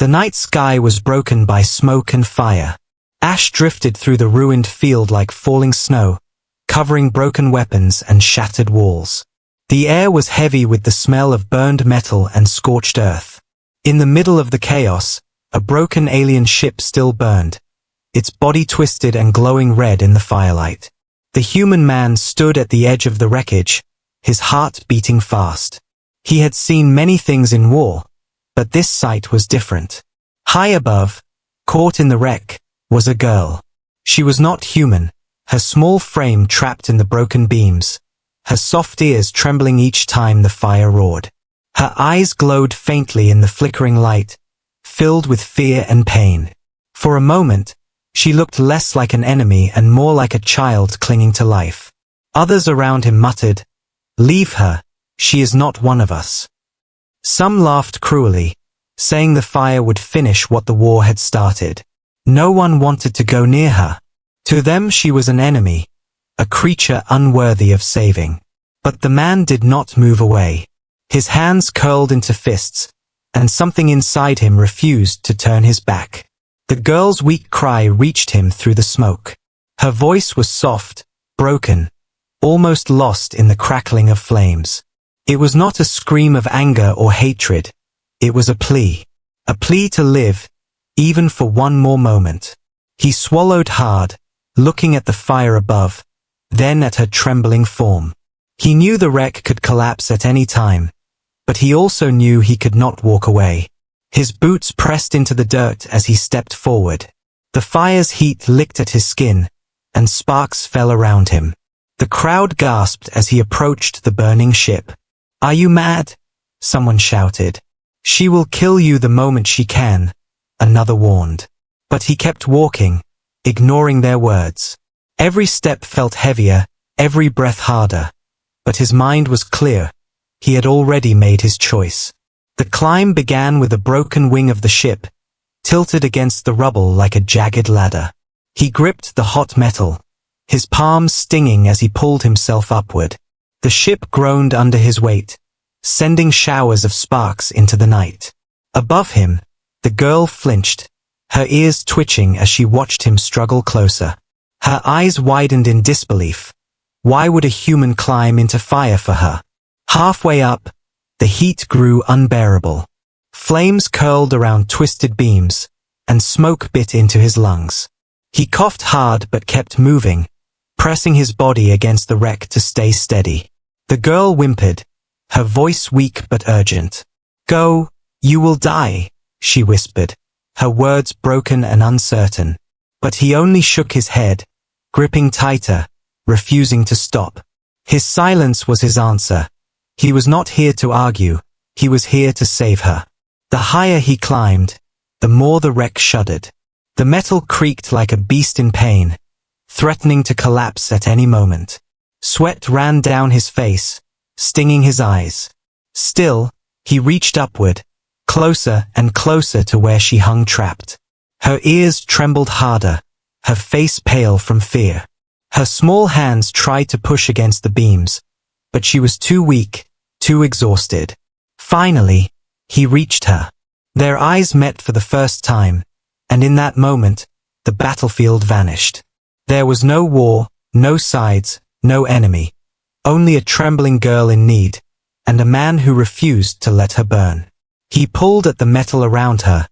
The night sky was broken by smoke and fire. Ash drifted through the ruined field like falling snow, covering broken weapons and shattered walls. The air was heavy with the smell of burned metal and scorched earth. In the middle of the chaos, a broken alien ship still burned, its body twisted and glowing red in the firelight. The human man stood at the edge of the wreckage, his heart beating fast. He had seen many things in war, but this sight was different. High above, caught in the wreck, was a girl. She was not human, her small frame trapped in the broken beams, her soft ears trembling each time the fire roared. Her eyes glowed faintly in the flickering light, filled with fear and pain. For a moment, she looked less like an enemy and more like a child clinging to life. Others around him muttered, "Leave her, she is not one of us." Some laughed cruelly, saying the fire would finish what the war had started. No one wanted to go near her. To them she was an enemy, a creature unworthy of saving. But the man did not move away. His hands curled into fists, and something inside him refused to turn his back. The girl's weak cry reached him through the smoke. Her voice was soft, broken, almost lost in the crackling of flames. It was not a scream of anger or hatred. It was a plea to live, even for one more moment. He swallowed hard, looking at the fire above, then at her trembling form. He knew the wreck could collapse at any time, but he also knew he could not walk away. His boots pressed into the dirt as he stepped forward. The fire's heat licked at his skin, and sparks fell around him. The crowd gasped as he approached the burning ship. "Are you mad?" someone shouted. "She will kill you the moment she can," another warned. But he kept walking, ignoring their words. Every step felt heavier, every breath harder. But his mind was clear. He had already made his choice. The climb began with a broken wing of the ship, tilted against the rubble like a jagged ladder. He gripped the hot metal, his palms stinging as he pulled himself upward. The ship groaned under his weight, sending showers of sparks into the night. Above him, the girl flinched, her ears twitching as she watched him struggle closer. Her eyes widened in disbelief. Why would a human climb into fire for her? Halfway up, the heat grew unbearable. Flames curled around twisted beams, and smoke bit into his lungs. He coughed hard but kept moving, pressing his body against the wreck to stay steady. The girl whimpered, her voice weak but urgent. "Go, you will die," she whispered, her words broken and uncertain. But he only shook his head, gripping tighter, refusing to stop. His silence was his answer. He was not here to argue, he was here to save her. The higher he climbed, the more the wreck shuddered. The metal creaked like a beast in pain, threatening to collapse at any moment. Sweat ran down his face, stinging his eyes. Still, he reached upward, closer and closer to where she hung trapped. Her ears trembled harder, her face pale from fear. Her small hands tried to push against the beams, but she was too weak, too exhausted. Finally, he reached her. Their eyes met for the first time, and in that moment, the battlefield vanished. There was no war, no sides, no enemy. Only a trembling girl in need, and a man who refused to let her burn. He pulled at the metal around her,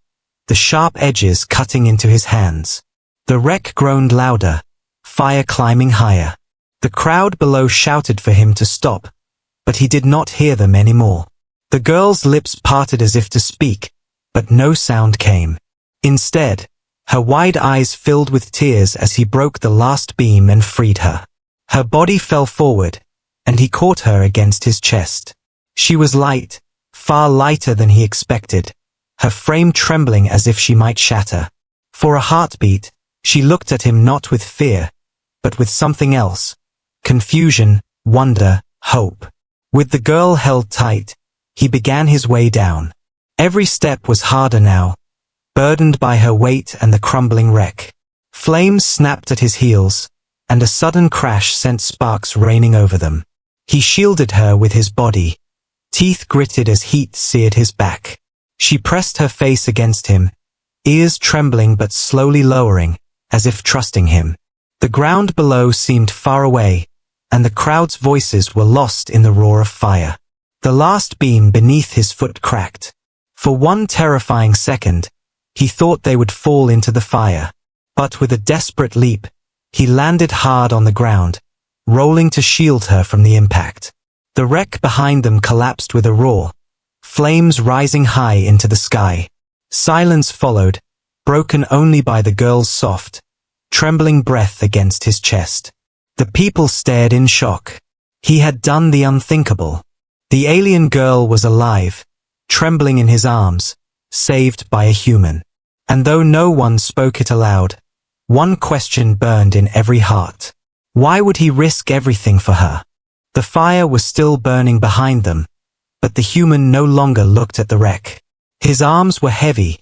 the sharp edges cutting into his hands. The wreck groaned louder, fire climbing higher. The crowd below shouted for him to stop, but he did not hear them anymore. The girl's lips parted as if to speak, but no sound came. Instead, her wide eyes filled with tears as he broke the last beam and freed her. Her body fell forward, and he caught her against his chest. She was light, far lighter than he expected, her frame trembling as if she might shatter. For a heartbeat, she looked at him not with fear, but with something else. Confusion, wonder, hope. With the girl held tight, he began his way down. Every step was harder now, burdened by her weight and the crumbling wreck. Flames snapped at his heels, and a sudden crash sent sparks raining over them. He shielded her with his body, teeth gritted as heat seared his back. She pressed her face against him, ears trembling but slowly lowering, as if trusting him. The ground below seemed far away, and the crowd's voices were lost in the roar of fire. The last beam beneath his foot cracked. For one terrifying second, he thought they would fall into the fire. But with a desperate leap, he landed hard on the ground, rolling to shield her from the impact. The wreck behind them collapsed with a roar, flames rising high into the sky. Silence followed, broken only by the girl's soft, trembling breath against his chest. The people stared in shock. He had done the unthinkable. The alien girl was alive, trembling in his arms, saved by a human. And though no one spoke it aloud, one question burned in every heart. Why would he risk everything for her? The fire was still burning behind them, but the human no longer looked at the wreck. His arms were heavy,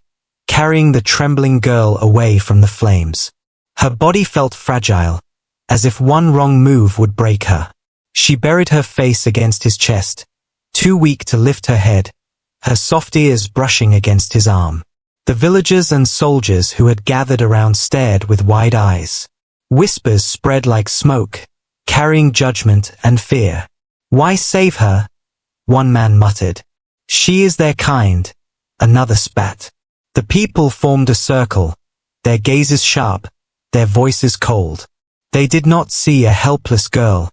carrying the trembling girl away from the flames. Her body felt fragile, as if one wrong move would break her. She buried her face against his chest, too weak to lift her head, her soft ears brushing against his arm. The villagers and soldiers who had gathered around stared with wide eyes. Whispers spread like smoke, carrying judgment and fear. "Why save her?" one man muttered. "She is their kind," another spat. The people formed a circle, their gazes sharp, their voices cold. They did not see a helpless girl.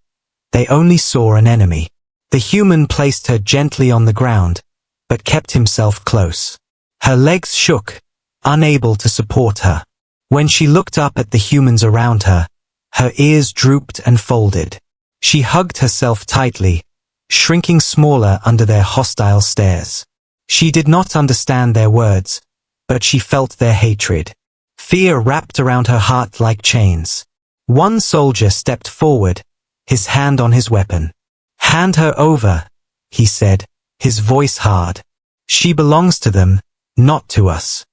They only saw an enemy. The human placed her gently on the ground, but kept himself close. Her legs shook, unable to support her. When she looked up at the humans around her, her ears drooped and folded. She hugged herself tightly, shrinking smaller under their hostile stares. She did not understand their words, but she felt their hatred. Fear wrapped around her heart like chains. One soldier stepped forward, his hand on his weapon. "Hand her over," he said, his voice hard. "She belongs to them, not to us."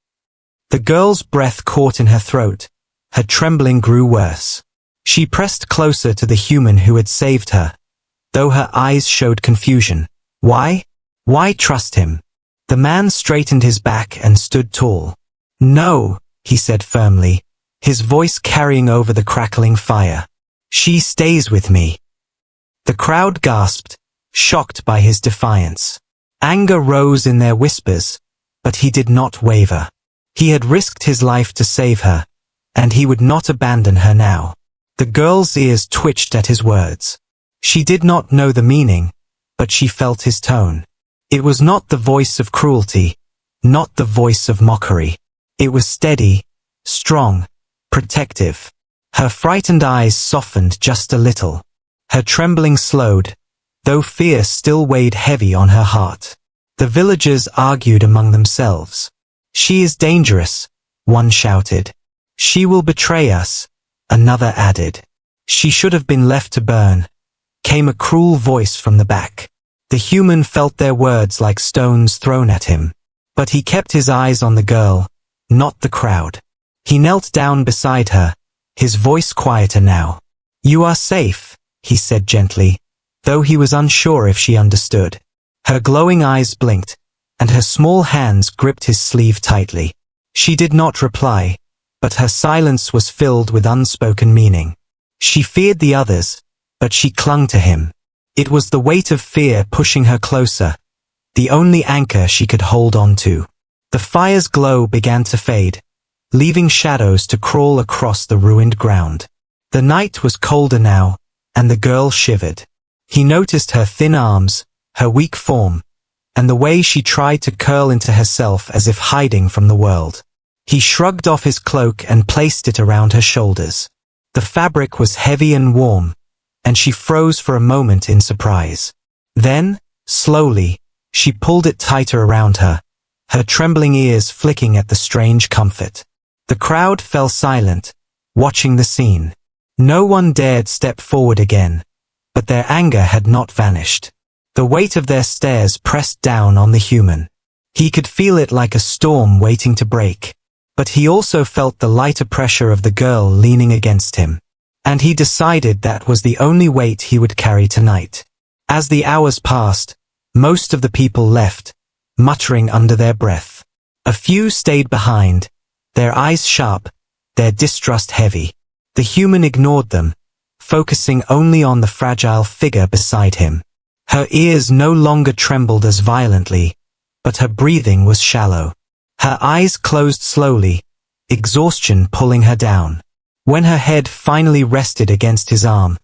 The girl's breath caught in her throat. Her trembling grew worse. She pressed closer to the human who had saved her, though her eyes showed confusion. Why? Why trust him? The man straightened his back and stood tall. "No," he said firmly, his voice carrying over the crackling fire. "She stays with me." The crowd gasped, shocked by his defiance. Anger rose in their whispers, but he did not waver. He had risked his life to save her, and he would not abandon her now. The girl's ears twitched at his words. She did not know the meaning, but she felt his tone. It was not the voice of cruelty, not the voice of mockery. It was steady, strong, protective. Her frightened eyes softened just a little. Her trembling slowed, though fear still weighed heavy on her heart. The villagers argued among themselves. "She is dangerous," one shouted. "She will betray us," another added. "She should have been left to burn," came a cruel voice from the back. The human felt their words like stones thrown at him. But he kept his eyes on the girl, not the crowd. He knelt down beside her, his voice quieter now. "You are safe," he said gently, though he was unsure if she understood. Her glowing eyes blinked, and her small hands gripped his sleeve tightly. She did not reply, but her silence was filled with unspoken meaning. She feared the others, but she clung to him. It was the weight of fear pushing her closer, the only anchor she could hold on to. The fire's glow began to fade, leaving shadows to crawl across the ruined ground. The night was colder now, and the girl shivered. He noticed her thin arms, her weak form, and the way she tried to curl into herself as if hiding from the world. He shrugged off his cloak and placed it around her shoulders. The fabric was heavy and warm, and she froze for a moment in surprise. Then, slowly, she pulled it tighter around her, her trembling ears flicking at the strange comfort. The crowd fell silent, watching the scene. No one dared step forward again, but their anger had not vanished. The weight of their stares pressed down on the human. He could feel it like a storm waiting to break, but he also felt the lighter pressure of the girl leaning against him. And he decided that was the only weight he would carry tonight. As the hours passed, most of the people left, muttering under their breath. A few stayed behind, their eyes sharp, their distrust heavy. The human ignored them, focusing only on the fragile figure beside him. Her ears no longer trembled as violently, but her breathing was shallow. Her eyes closed slowly, exhaustion pulling her down. When her head finally rested against his arm,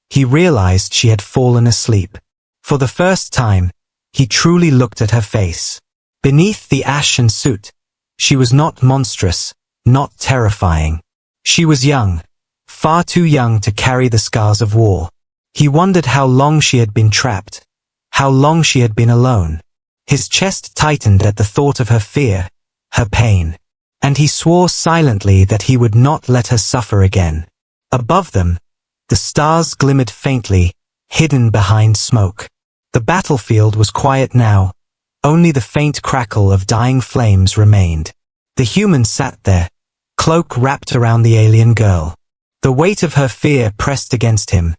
he realized she had fallen asleep. For the first time, he truly looked at her face. Beneath the ashen suit, she was not monstrous, not terrifying. She was young, far too young to carry the scars of war. He wondered how long she had been trapped, how long she had been alone. His chest tightened at the thought of her fear, her pain, and he swore silently that he would not let her suffer again. Above them, the stars glimmered faintly, hidden behind smoke. The battlefield was quiet now, only the faint crackle of dying flames remained. The human sat there, cloak wrapped around the alien girl. The weight of her fear pressed against him,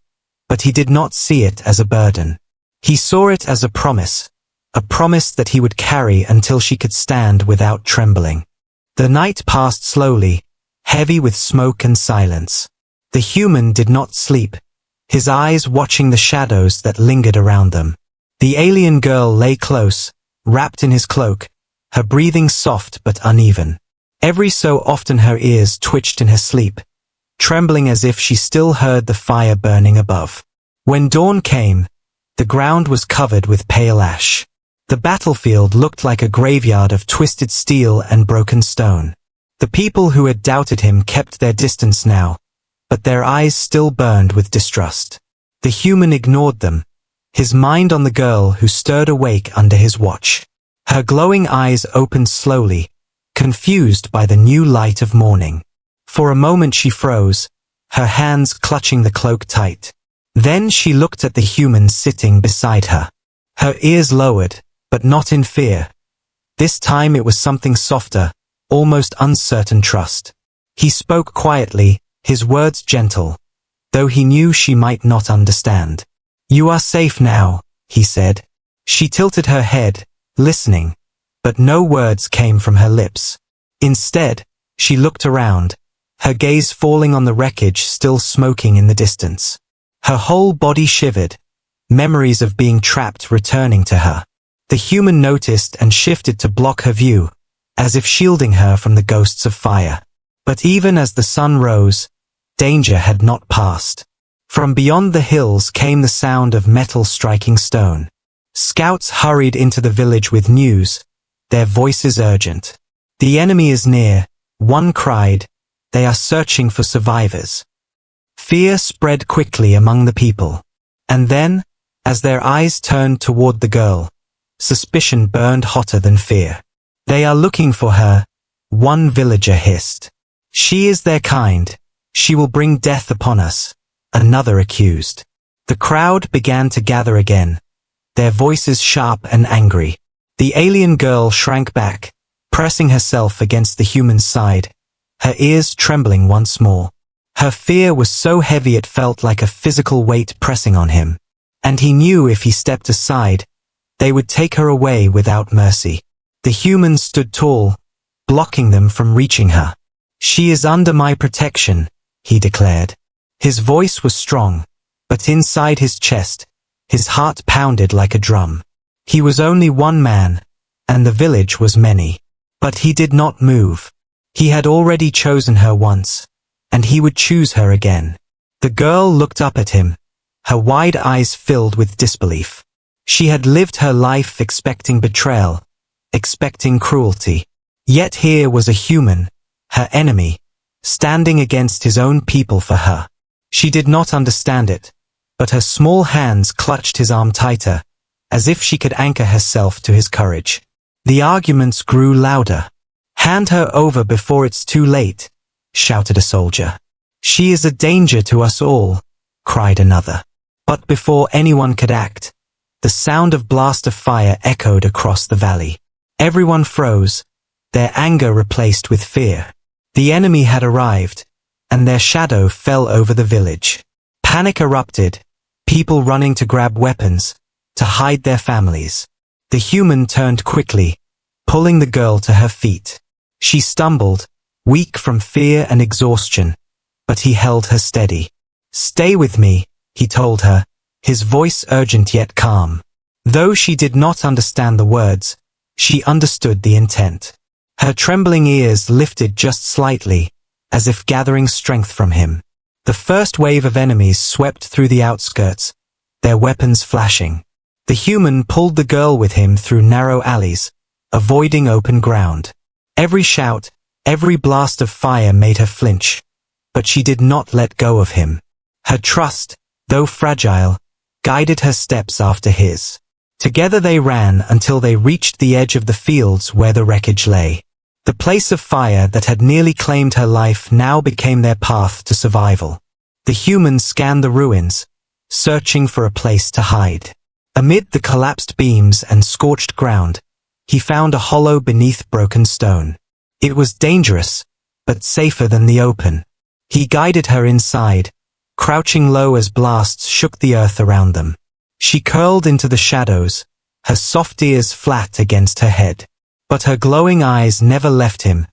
but he did not see it as a burden. He saw it as a promise that he would carry until she could stand without trembling. The night passed slowly, heavy with smoke and silence. The human did not sleep, his eyes watching the shadows that lingered around them. The alien girl lay close, wrapped in his cloak, her breathing soft but uneven. Every so often her ears twitched in her sleep, trembling as if she still heard the fire burning above. When dawn came, the ground was covered with pale ash. The battlefield looked like a graveyard of twisted steel and broken stone. The people who had doubted him kept their distance now, but their eyes still burned with distrust. The human ignored them, his mind on the girl who stirred awake under his watch. Her glowing eyes opened slowly, confused by the new light of morning. For a moment she froze, her hands clutching the cloak tight. Then she looked at the human sitting beside her. Her ears lowered, but not in fear. This time it was something softer, almost uncertain trust. He spoke quietly, his words gentle, though he knew she might not understand. "You are safe now," he said. She tilted her head, listening, but no words came from her lips. Instead, she looked around, her gaze falling on the wreckage still smoking in the distance. Her whole body shivered, memories of being trapped returning to her. The human noticed and shifted to block her view, as if shielding her from the ghosts of fire. But even as the sun rose, danger had not passed. From beyond the hills came the sound of metal striking stone. Scouts hurried into the village with news, their voices urgent. "The enemy is near," one cried. "They are searching for survivors." Fear spread quickly among the people. And then, as their eyes turned toward the girl, suspicion burned hotter than fear. "They are looking for her," one villager hissed. "She is their kind. She will bring death upon us," another accused. The crowd began to gather again, their voices sharp and angry. The alien girl shrank back, pressing herself against the human's side, her ears trembling once more. Her fear was so heavy it felt like a physical weight pressing on him. And he knew if he stepped aside, they would take her away without mercy. The human stood tall, blocking them from reaching her. "She is under my protection," he declared. His voice was strong, but inside his chest, his heart pounded like a drum. He was only one man, and the village was many. But he did not move. He had already chosen her once, and he would choose her again. The girl looked up at him, her wide eyes filled with disbelief. She had lived her life expecting betrayal, expecting cruelty. Yet here was a human, her enemy, standing against his own people for her. She did not understand it, but her small hands clutched his arm tighter, as if she could anchor herself to his courage. The arguments grew louder. "Hand her over before it's too late," shouted a soldier. "She is a danger to us all," cried another. But before anyone could act, the sound of blast of fire echoed across the valley. Everyone froze, their anger replaced with fear. The enemy had arrived, and their shadow fell over the village. Panic erupted, people running to grab weapons, to hide their families. The human turned quickly, pulling the girl to her feet. She stumbled, weak from fear and exhaustion, but he held her steady. "Stay with me," he told her, his voice urgent yet calm. Though she did not understand the words, she understood the intent. Her trembling ears lifted just slightly, as if gathering strength from him. The first wave of enemies swept through the outskirts, their weapons flashing. The human pulled the girl with him through narrow alleys, avoiding open ground. Every shout, every blast of fire made her flinch, but she did not let go of him. Her trust, though fragile, guided her steps after his. Together they ran until they reached the edge of the fields where the wreckage lay. The place of fire that had nearly claimed her life now became their path to survival. The human scanned the ruins, searching for a place to hide. Amid the collapsed beams and scorched ground, he found a hollow beneath broken stone. It was dangerous, but safer than the open. He guided her inside, crouching low as blasts shook the earth around them. She curled into the shadows, her soft ears flat against her head. But her glowing eyes never left him,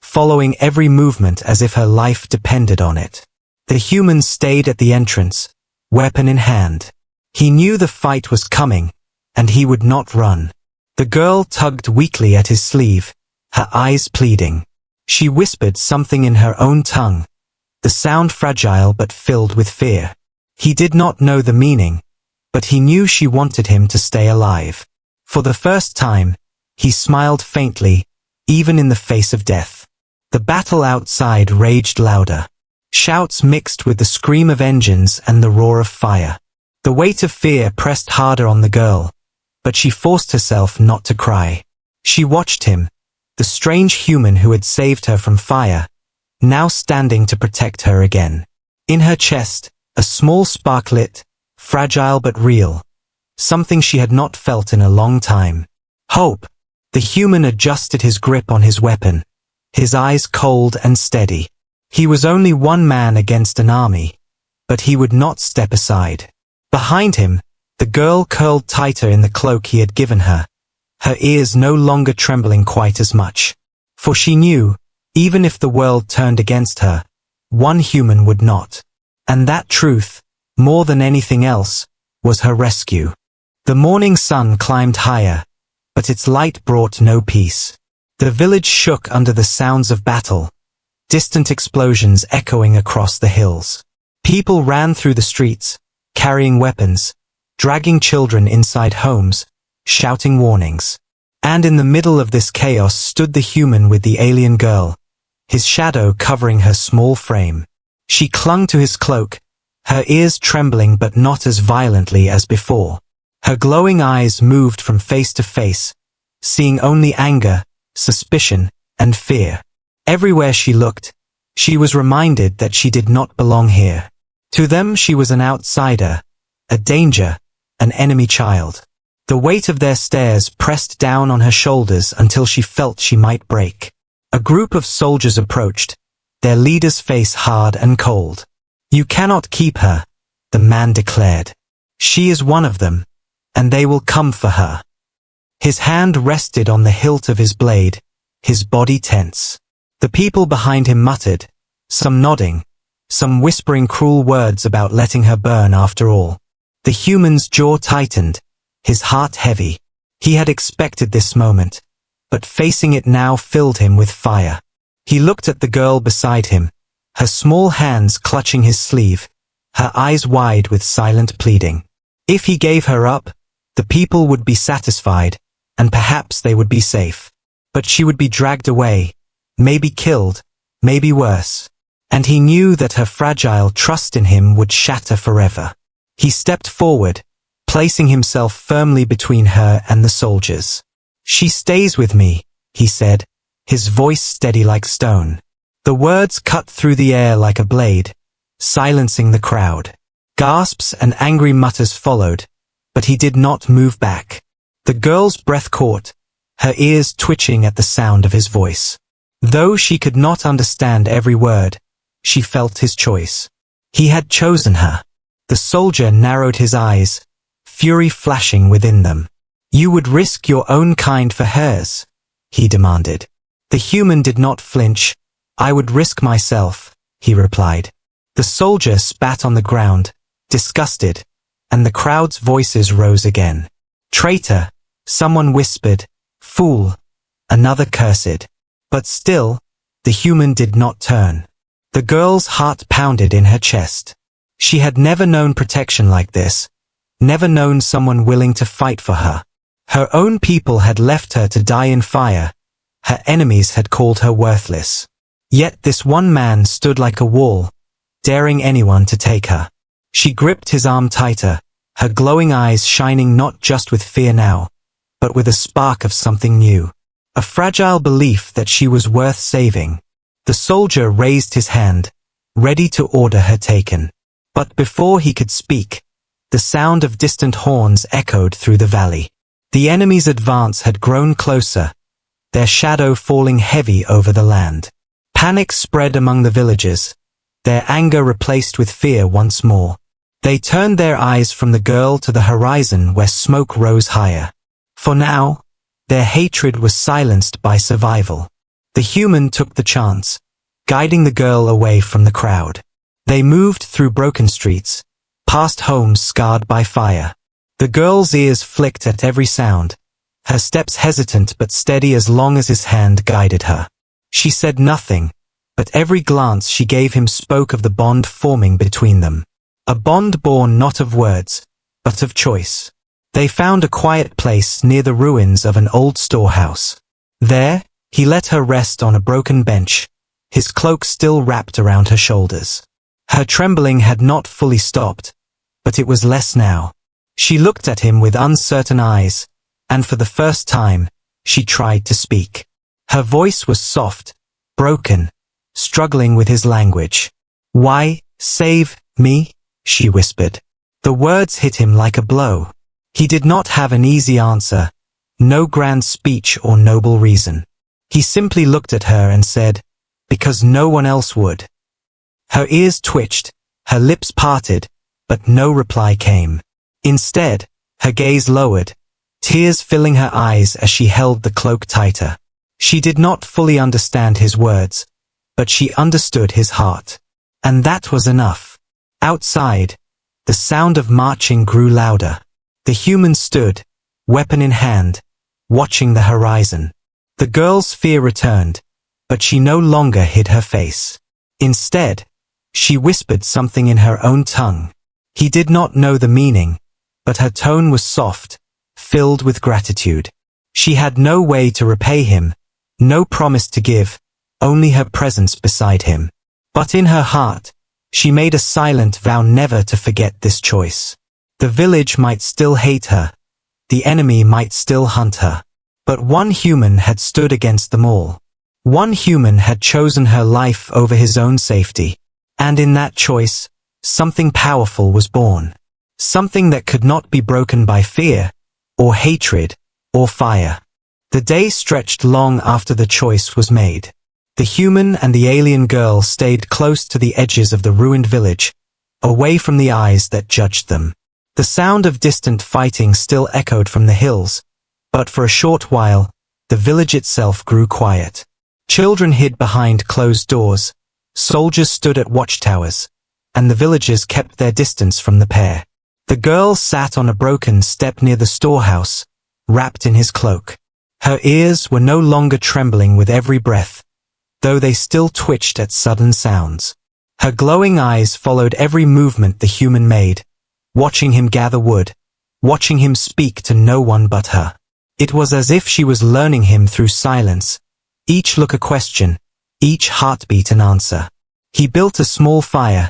following every movement as if her life depended on it. The human stayed at the entrance, weapon in hand. He knew the fight was coming, and he would not run. The girl tugged weakly at his sleeve, her eyes pleading. She whispered something in her own tongue, the sound fragile but filled with fear. He did not know the meaning, but he knew she wanted him to stay alive. For the first time, he smiled faintly, even in the face of death. The battle outside raged louder. Shouts mixed with the scream of engines and the roar of fire. The weight of fear pressed harder on the girl, but she forced herself not to cry. She watched him, the strange human who had saved her from fire, now standing to protect her again. In her chest, a small spark lit, fragile but real, something she had not felt in a long time. Hope. The human adjusted his grip on his weapon, his eyes cold and steady. He was only one man against an army, but he would not step aside. Behind him, the girl curled tighter in the cloak he had given her, her ears no longer trembling quite as much. For she knew, even if the world turned against her, one human would not. And that truth, more than anything else, was her rescue. The morning sun climbed higher, but its light brought no peace. The village shook under the sounds of battle, distant explosions echoing across the hills. People ran through the streets, carrying weapons, dragging children inside homes, shouting warnings. And in the middle of this chaos stood the human with the alien girl, his shadow covering her small frame. She clung to his cloak, her ears trembling but not as violently as before. Her glowing eyes moved from face to face, seeing only anger, suspicion, and fear. Everywhere she looked, she was reminded that she did not belong here. To them she was an outsider, a danger, an enemy child. The weight of their stares pressed down on her shoulders until she felt she might break. A group of soldiers approached, their leader's face hard and cold. "You cannot keep her," the man declared. "She is one of them, and they will come for her." His hand rested on the hilt of his blade, his body tense. The people behind him muttered, some nodding, some whispering cruel words about letting her burn after all. The human's jaw tightened, his heart heavy. He had expected this moment, but facing it now filled him with fire. He looked at the girl beside him, her small hands clutching his sleeve, her eyes wide with silent pleading. If he gave her up, the people would be satisfied, and perhaps they would be safe. But she would be dragged away, maybe killed, maybe worse. And he knew that her fragile trust in him would shatter forever. He stepped forward, placing himself firmly between her and the soldiers. "She stays with me," he said, his voice steady like stone. The words cut through the air like a blade, silencing the crowd. Gasps and angry mutters followed, but he did not move back. The girl's breath caught, her ears twitching at the sound of his voice. Though she could not understand every word, she felt his choice. He had chosen her. The soldier narrowed his eyes, fury flashing within them. You would risk your own kind for hers, he demanded. The human did not flinch. I would risk myself, he replied. The soldier spat on the ground, disgusted, and the crowd's voices rose again. Traitor, someone whispered. Fool, another cursed. But still, the human did not turn. The girl's heart pounded in her chest. She had never known protection like this, never known someone willing to fight for her. Her own people had left her to die in fire. Her enemies had called her worthless. Yet this one man stood like a wall, daring anyone to take her. She gripped his arm tighter, her glowing eyes shining not just with fear now, but with a spark of something new. A fragile belief that she was worth saving. The soldier raised his hand, ready to order her taken. But before he could speak, the sound of distant horns echoed through the valley. The enemy's advance had grown closer, their shadow falling heavy over the land. Panic spread among the villagers, their anger replaced with fear once more. They turned their eyes from the girl to the horizon where smoke rose higher. For now, their hatred was silenced by survival. The human took the chance, guiding the girl away from the crowd. They moved through broken streets, past homes scarred by fire. The girl's ears flicked at every sound, her steps hesitant but steady as long as his hand guided her. She said nothing, but every glance she gave him spoke of the bond forming between them. A bond born not of words, but of choice. They found a quiet place near the ruins of an old storehouse. There, he let her rest on a broken bench, his cloak still wrapped around her shoulders. Her trembling had not fully stopped, but it was less now. She looked at him with uncertain eyes, and for the first time, she tried to speak. Her voice was soft, broken, struggling with his language. "Why, save me?" she whispered. The words hit him like a blow. He did not have an easy answer, no grand speech or noble reason. He simply looked at her and said, "Because no one else would." Her ears twitched, her lips parted, but no reply came. Instead, her gaze lowered, tears filling her eyes as she held the cloak tighter. She did not fully understand his words, but she understood his heart. And that was enough. Outside, the sound of marching grew louder. The human stood, weapon in hand, watching the horizon. The girl's fear returned, but she no longer hid her face. Instead, she whispered something in her own tongue. He did not know the meaning, but her tone was soft, filled with gratitude. She had no way to repay him, no promise to give, only her presence beside him. But in her heart, she made a silent vow never to forget this choice. The village might still hate her, the enemy might still hunt her, but one human had stood against them all. One human had chosen her life over his own safety, and in that choice, something powerful was born. Something that could not be broken by fear, or hatred, or fire. The day stretched long after the choice was made. The human and the alien girl stayed close to the edges of the ruined village, away from the eyes that judged them. The sound of distant fighting still echoed from the hills, but for a short while, the village itself grew quiet. Children hid behind closed doors, soldiers stood at watchtowers, and the villagers kept their distance from the pair. The girl sat on a broken step near the storehouse, wrapped in his cloak. Her ears were no longer trembling with every breath, though they still twitched at sudden sounds. Her glowing eyes followed every movement the human made, watching him gather wood, watching him speak to no one but her. It was as if she was learning him through silence, each look a question, each heartbeat an answer. He built a small fire,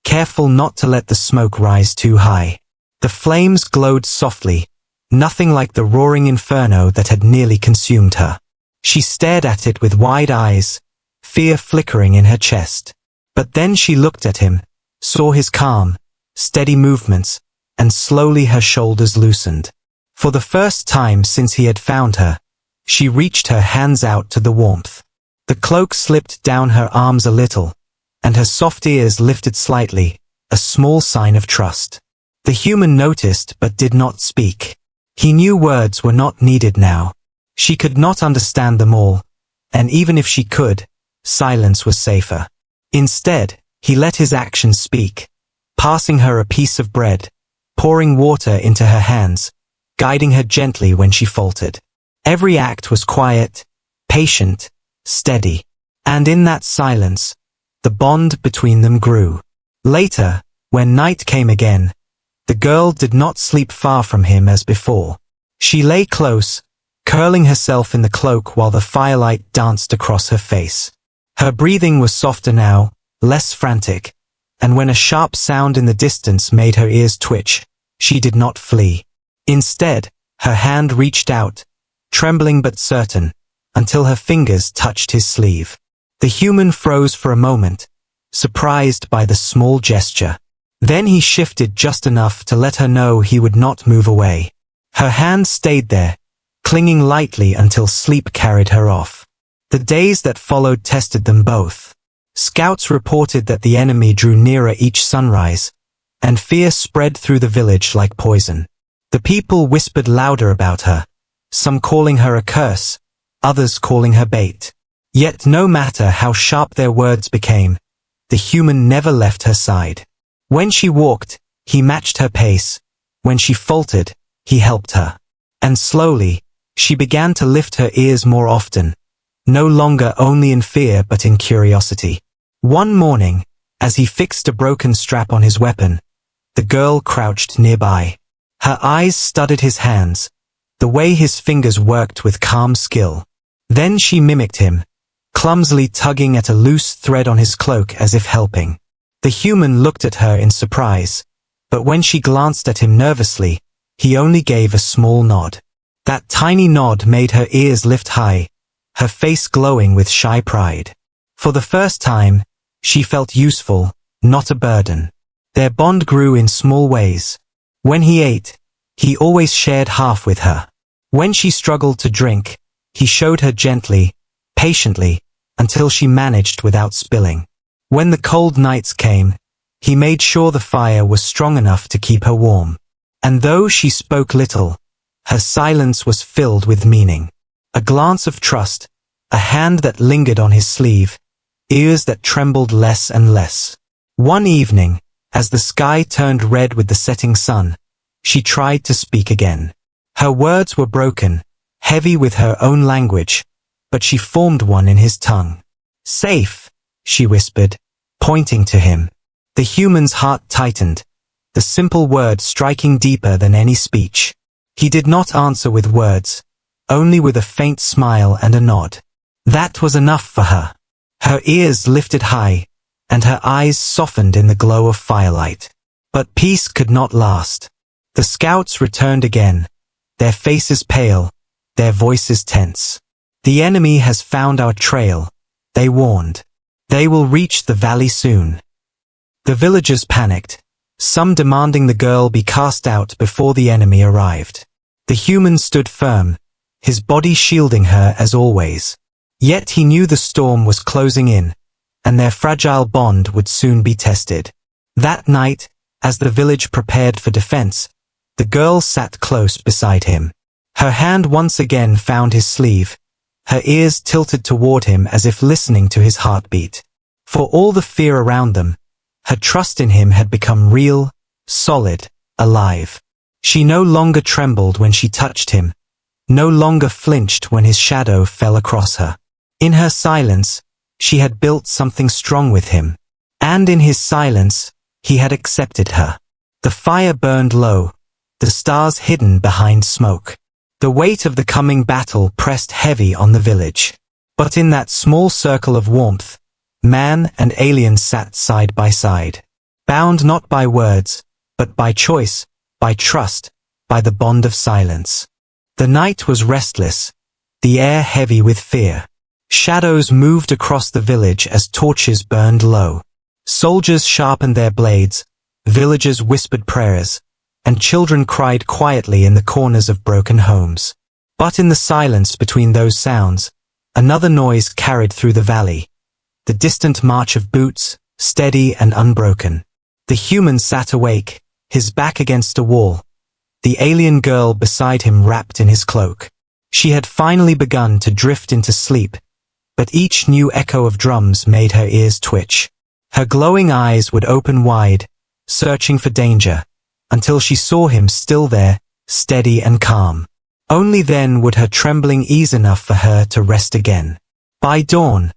careful not to let the smoke rise too high. The flames glowed softly, nothing like the roaring inferno that had nearly consumed her. She stared at it with wide eyes, fear flickering in her chest. But then she looked at him, saw his calm, steady movements, and slowly her shoulders loosened. For the first time since he had found her, she reached her hands out to the warmth. The cloak slipped down her arms a little, and her soft ears lifted slightly, a small sign of trust. The human noticed but did not speak. He knew words were not needed now. She could not understand them all, and even if she could, silence was safer. Instead, he let his actions speak, passing her a piece of bread, pouring water into her hands, guiding her gently when she faltered. Every act was quiet, patient, steady, and in that silence, the bond between them grew. Later, when night came again, the girl did not sleep far from him as before. She lay close, curling herself in the cloak while the firelight danced across her face. Her breathing was softer now, less frantic, and when a sharp sound in the distance made her ears twitch, she did not flee. Instead, her hand reached out, trembling but certain, until her fingers touched his sleeve. The human froze for a moment, surprised by the small gesture. Then he shifted just enough to let her know he would not move away. Her hand stayed there, clinging lightly until sleep carried her off. The days that followed tested them both. Scouts reported that the enemy drew nearer each sunrise, and fear spread through the village like poison. The people whispered louder about her, some calling her a curse, others calling her bait. Yet no matter how sharp their words became, the human never left her side. When she walked, he matched her pace. When she faltered, he helped her. And slowly, she began to lift her ears more often, no longer only in fear but in curiosity. One morning, as he fixed a broken strap on his weapon, the girl crouched nearby. Her eyes studied his hands, the way his fingers worked with calm skill. Then she mimicked him, clumsily tugging at a loose thread on his cloak as if helping. The human looked at her in surprise, but when she glanced at him nervously, he only gave a small nod. That tiny nod made her ears lift high, her face glowing with shy pride. For the first time, she felt useful, not a burden. Their bond grew in small ways. When he ate, he always shared half with her. When she struggled to drink, he showed her gently, patiently, until she managed without spilling. When the cold nights came, he made sure the fire was strong enough to keep her warm. And though she spoke little, her silence was filled with meaning. A glance of trust, a hand that lingered on his sleeve, ears that trembled less and less. One evening, as the sky turned red with the setting sun, she tried to speak again. Her words were broken, heavy with her own language, but she formed one in his tongue. "Safe," she whispered, pointing to him. The human's heart tightened, the simple word striking deeper than any speech. He did not answer with words, only with a faint smile and a nod. That was enough for her. Her ears lifted high, and her eyes softened in the glow of firelight. But peace could not last. The scouts returned again, their faces pale, their voices tense. "The enemy has found our trail," they warned. "They will reach the valley soon." The villagers panicked, some demanding the girl be cast out before the enemy arrived. The human stood firm, his body shielding her as always. Yet he knew the storm was closing in, and their fragile bond would soon be tested. That night, as the village prepared for defense, the girl sat close beside him. Her hand once again found his sleeve, her ears tilted toward him as if listening to his heartbeat. For all the fear around them, her trust in him had become real, solid, alive. She no longer trembled when she touched him, no longer flinched when his shadow fell across her. In her silence, she had built something strong with him, and in his silence, he had accepted her. The fire burned low, the stars hidden behind smoke. The weight of the coming battle pressed heavy on the village. But in that small circle of warmth, man and alien sat side by side, bound not by words, but by choice, by trust, by the bond of silence. The night was restless, the air heavy with fear. Shadows moved across the village as torches burned low. Soldiers sharpened their blades, villagers whispered prayers, and children cried quietly in the corners of broken homes. But in the silence between those sounds, another noise carried through the valley. The distant march of boots, steady and unbroken. The human sat awake, his back against a wall, the alien girl beside him wrapped in his cloak. She had finally begun to drift into sleep, but each new echo of drums made her ears twitch. Her glowing eyes would open wide, searching for danger, until she saw him still there, steady and calm. Only then would her trembling ease enough for her to rest again. By dawn,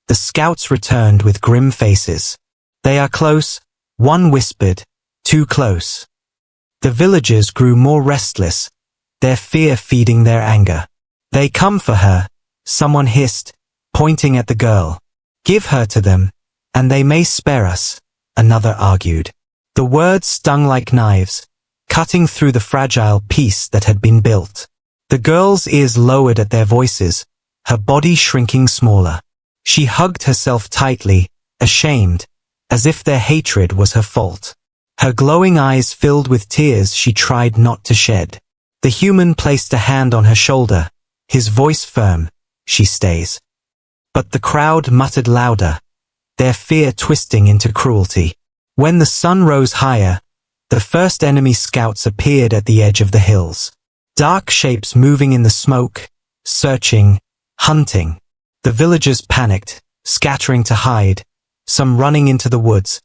the scouts returned with grim faces. "They are close," one whispered, "too close." The villagers grew more restless, their fear feeding their anger. "They come for her," someone hissed, pointing at the girl. "Give her to them, and they may spare us," another argued. The words stung like knives, cutting through the fragile peace that had been built. The girl's ears lowered at their voices, her body shrinking smaller. She hugged herself tightly, ashamed, as if their hatred was her fault. Her glowing eyes filled with tears she tried not to shed. The human placed a hand on her shoulder, his voice firm, "She stays." But the crowd muttered louder, their fear twisting into cruelty. When the sun rose higher, the first enemy scouts appeared at the edge of the hills. Dark shapes moving in the smoke, searching, hunting. The villagers panicked, scattering to hide, some running into the woods,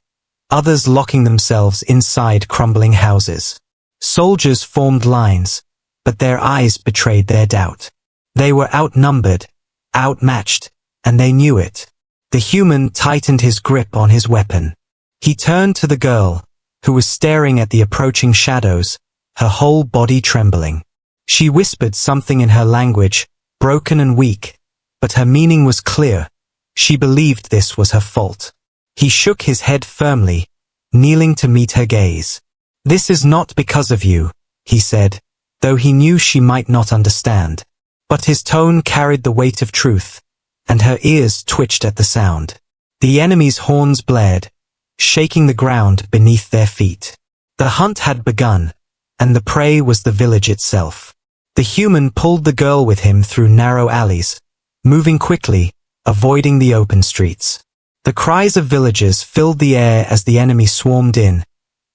others locking themselves inside crumbling houses. Soldiers formed lines, but their eyes betrayed their doubt. They were outnumbered, outmatched, and they knew it. The human tightened his grip on his weapon. He turned to the girl, who was staring at the approaching shadows, her whole body trembling. She whispered something in her language, broken and weak, but her meaning was clear. She believed this was her fault. He shook his head firmly, kneeling to meet her gaze. "This is not because of you," he said, though he knew she might not understand. But his tone carried the weight of truth, and her ears twitched at the sound. The enemy's horns blared, shaking the ground beneath their feet. The hunt had begun, and the prey was the village itself. The human pulled the girl with him through narrow alleys, moving quickly, avoiding the open streets. The cries of villagers filled the air as the enemy swarmed in,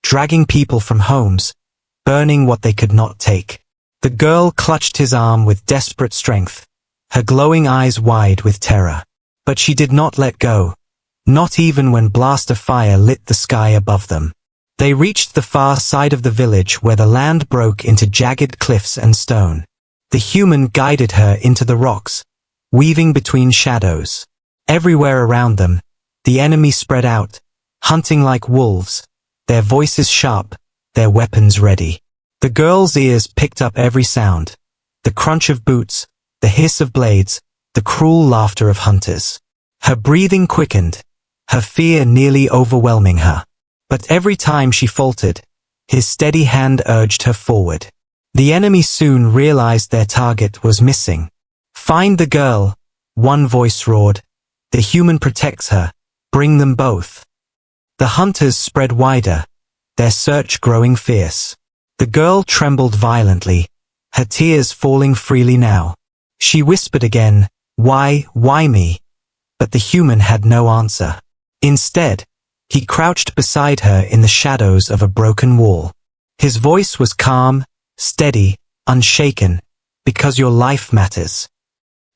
dragging people from homes, burning what they could not take. The girl clutched his arm with desperate strength, her glowing eyes wide with terror. But she did not let go, not even when blast of fire lit the sky above them. They reached the far side of the village where the land broke into jagged cliffs and stone. The human guided her into the rocks, weaving between shadows. Everywhere around them, the enemy spread out, hunting like wolves, their voices sharp, their weapons ready. The girl's ears picked up every sound, the crunch of boots, the hiss of blades, the cruel laughter of hunters. Her breathing quickened, her fear nearly overwhelming her. But every time she faltered, his steady hand urged her forward. The enemy soon realized their target was missing. "Find the girl," one voice roared. "The human protects her. Bring them both." The hunters spread wider, their search growing fierce. The girl trembled violently, her tears falling freely now. She whispered again, why me?" But the human had no answer. Instead, he crouched beside her in the shadows of a broken wall. His voice was calm, steady, unshaken, "Because your life matters."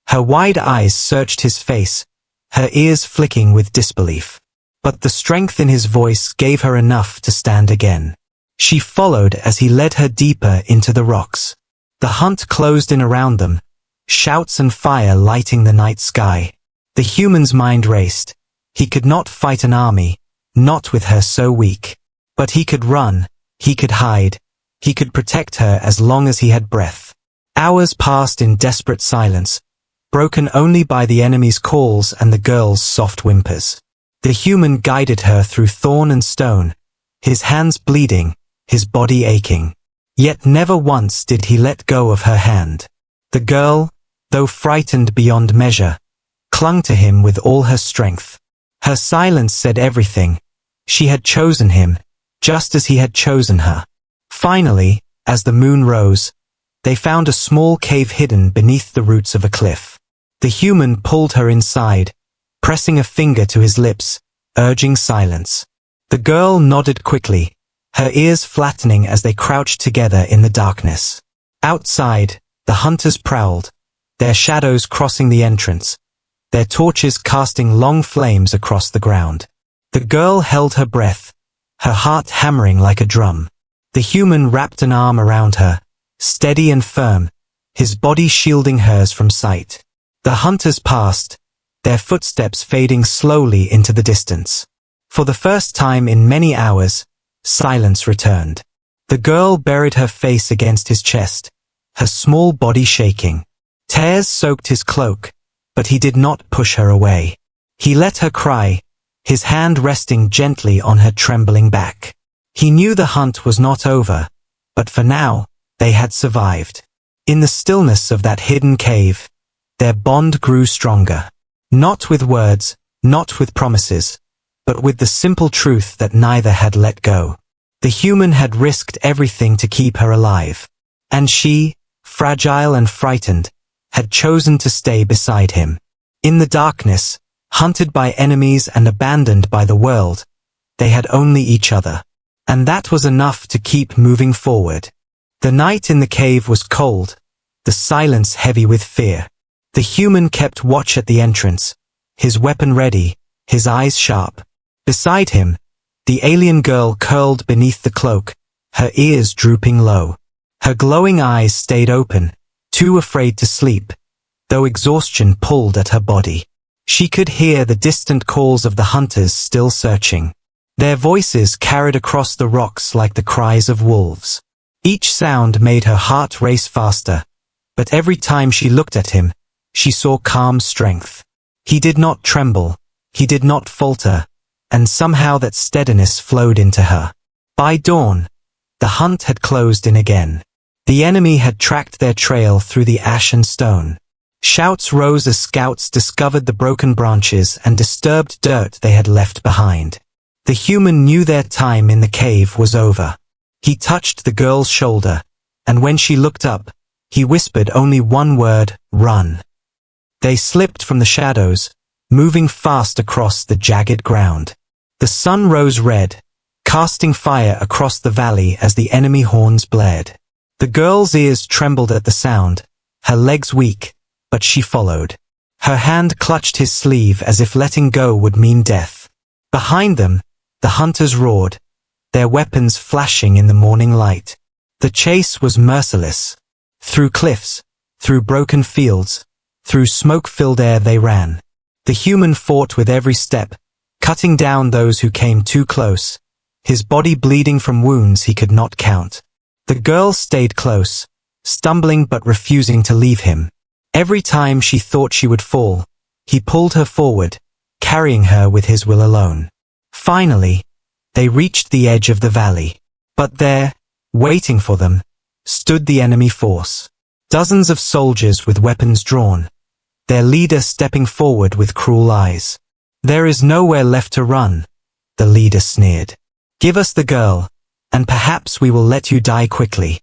Her wide eyes searched his face, her ears flicking with disbelief. But the strength in his voice gave her enough to stand again. She followed as he led her deeper into the rocks. The hunt closed in around them, shouts and fire lighting the night sky. The human's mind raced. He could not fight an army, not with her so weak. But he could run, he could hide, he could protect her as long as he had breath. Hours passed in desperate silence, broken only by the enemy's calls and the girl's soft whimpers. The human guided her through thorn and stone, his hands bleeding, his body aching. Yet never once did he let go of her hand. The girl, though frightened beyond measure, clung to him with all her strength. Her silence said everything. She had chosen him, just as he had chosen her. Finally, as the moon rose, they found a small cave hidden beneath the roots of a cliff. The human pulled her inside, pressing a finger to his lips, urging silence. The girl nodded quickly, her ears flattening as they crouched together in the darkness. Outside, the hunters prowled, their shadows crossing the entrance, their torches casting long flames across the ground. The girl held her breath, her heart hammering like a drum. The human wrapped an arm around her, steady and firm, his body shielding hers from sight. The hunters passed, their footsteps fading slowly into the distance. For the first time in many hours, silence returned. The girl buried her face against his chest, her small body shaking. Tears soaked his cloak, but he did not push her away. He let her cry, his hand resting gently on her trembling back. He knew the hunt was not over, but for now, they had survived. In the stillness of that hidden cave, their bond grew stronger. Not with words, not with promises, but with the simple truth that neither had let go. The human had risked everything to keep her alive. And she, fragile and frightened, had chosen to stay beside him. In the darkness, hunted by enemies and abandoned by the world, they had only each other. And that was enough to keep moving forward. The night in the cave was cold, the silence heavy with fear. The human kept watch at the entrance, his weapon ready, his eyes sharp. Beside him, the alien girl curled beneath the cloak, her ears drooping low. Her glowing eyes stayed open, too afraid to sleep, though exhaustion pulled at her body. She could hear the distant calls of the hunters still searching. Their voices carried across the rocks like the cries of wolves. Each sound made her heart race faster, but every time she looked at him, she saw calm strength. He did not tremble, he did not falter, and somehow that steadiness flowed into her. By dawn, the hunt had closed in again. The enemy had tracked their trail through the ash and stone. Shouts rose as scouts discovered the broken branches and disturbed dirt they had left behind. The human knew their time in the cave was over. He touched the girl's shoulder, and when she looked up, he whispered only one word, "Run." They slipped from the shadows, moving fast across the jagged ground. The sun rose red, casting fire across the valley as the enemy horns blared. The girl's ears trembled at the sound, her legs weak, but she followed. Her hand clutched his sleeve as if letting go would mean death. Behind them, the hunters roared, their weapons flashing in the morning light. The chase was merciless. Through cliffs, through broken fields, through smoke-filled air they ran. The human fought with every step, cutting down those who came too close, his body bleeding from wounds he could not count. The girl stayed close, stumbling but refusing to leave him. Every time she thought she would fall, he pulled her forward, carrying her with his will alone. Finally, they reached the edge of the valley. But there, waiting for them, stood the enemy force. Dozens of soldiers with weapons drawn, their leader stepping forward with cruel eyes. "There is nowhere left to run," the leader sneered. "Give us the girl, and perhaps we will let you die quickly."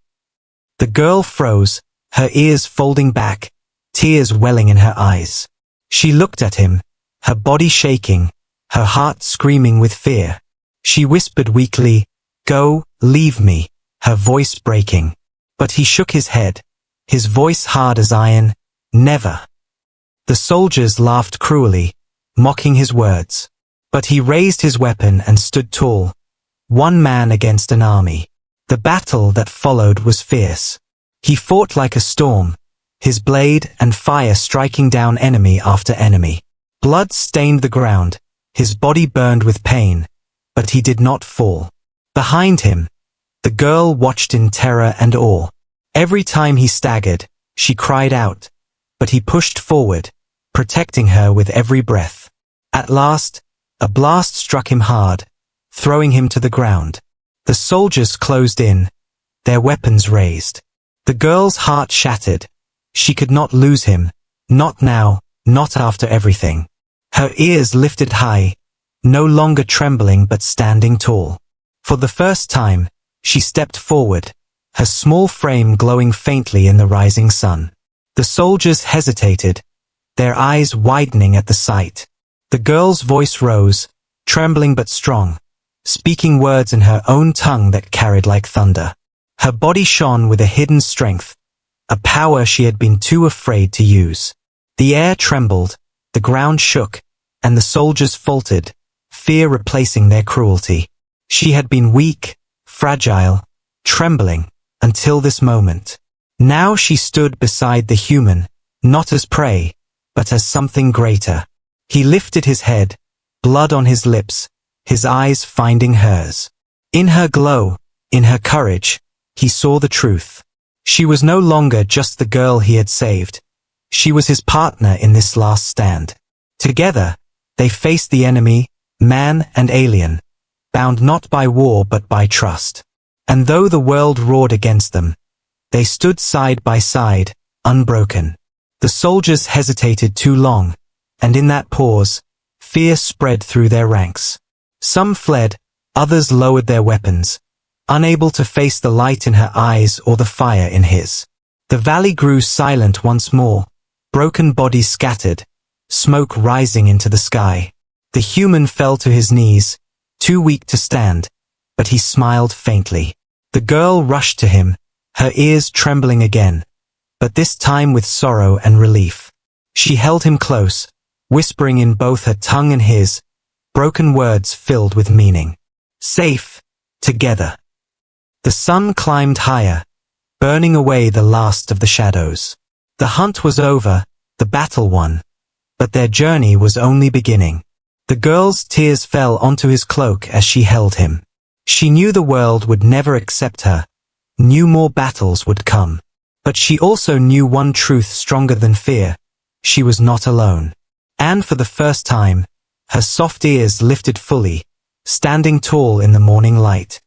The girl froze, her ears folding back, tears welling in her eyes. She looked at him, her body shaking, her heart screaming with fear. She whispered weakly, "Go, leave me," her voice breaking. But he shook his head, his voice hard as iron, "Never." The soldiers laughed cruelly, mocking his words. But he raised his weapon and stood tall, one man against an army. The battle that followed was fierce. He fought like a storm, his blade and fire striking down enemy after enemy. Blood stained the ground, his body burned with pain, but he did not fall. Behind him, the girl watched in terror and awe. Every time he staggered, she cried out, but he pushed forward, protecting her with every breath. At last, a blast struck him hard, throwing him to the ground. The soldiers closed in, their weapons raised. The girl's heart shattered. She could not lose him, not now, not after everything. Her ears lifted high, no longer trembling but standing tall. For the first time, she stepped forward, her small frame glowing faintly in the rising sun. The soldiers hesitated, their eyes widening at the sight. The girl's voice rose, trembling but strong, speaking words in her own tongue that carried like thunder. Her body shone with a hidden strength, a power she had been too afraid to use. The air trembled, the ground shook, and the soldiers faltered, fear replacing their cruelty. She had been weak, fragile, trembling, until this moment. Now she stood beside the human, not as prey, but as something greater. He lifted his head, blood on his lips, his eyes finding hers. In her glow, in her courage, he saw the truth. She was no longer just the girl he had saved. She was his partner in this last stand. Together, they faced the enemy, man and alien, bound not by war but by trust. And though the world roared against them, they stood side by side, unbroken. The soldiers hesitated too long, and in that pause, fear spread through their ranks. Some fled, others lowered their weapons, unable to face the light in her eyes or the fire in his. The valley grew silent once more, broken bodies scattered, smoke rising into the sky. The human fell to his knees, too weak to stand, but he smiled faintly. The girl rushed to him, her ears trembling again, but this time with sorrow and relief. She held him close, whispering in both her tongue and his, broken words filled with meaning. Safe, together. The sun climbed higher, burning away the last of the shadows. The hunt was over, the battle won, but their journey was only beginning. The girl's tears fell onto his cloak as she held him. She knew the world would never accept her, knew more battles would come. But she also knew one truth stronger than fear. She was not alone. And for the first time, her soft ears lifted fully, standing tall in the morning light.